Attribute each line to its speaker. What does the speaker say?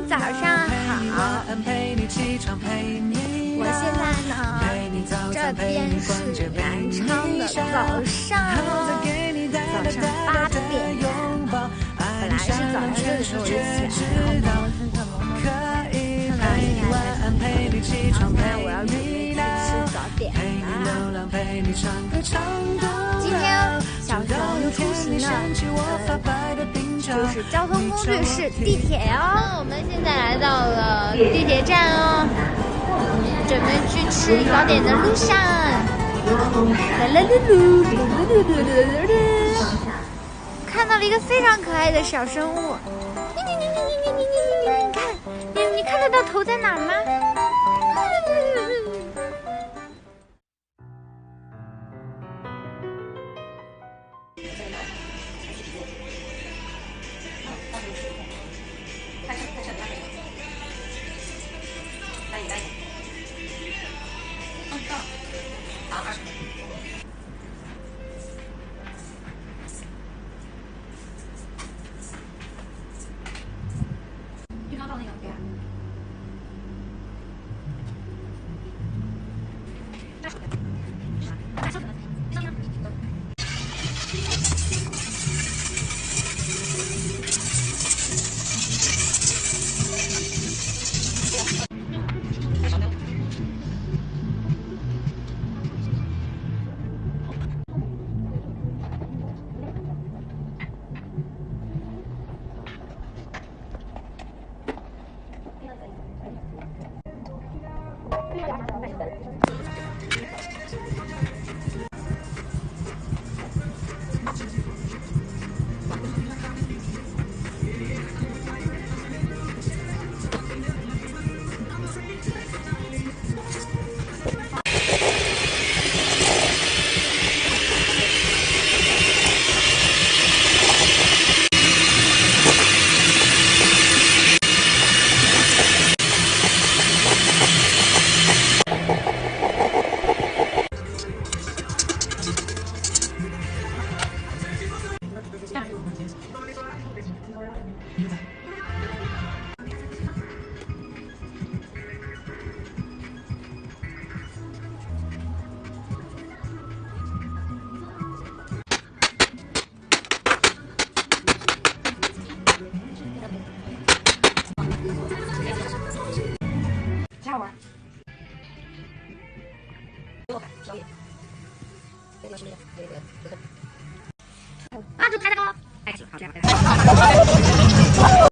Speaker 1: 早上好，我现在呢，这边是南昌的早上8点，本来是早上6点多我就起来，然后摸了看看应该然后现在我要准备去吃早点了。今天小熊出行呢，就是交通工具是地铁哦。我们现在来到了地铁站哦，准备去吃早点的路上。看到了一个非常可爱的小生物，你看，你看得到头在哪儿吗？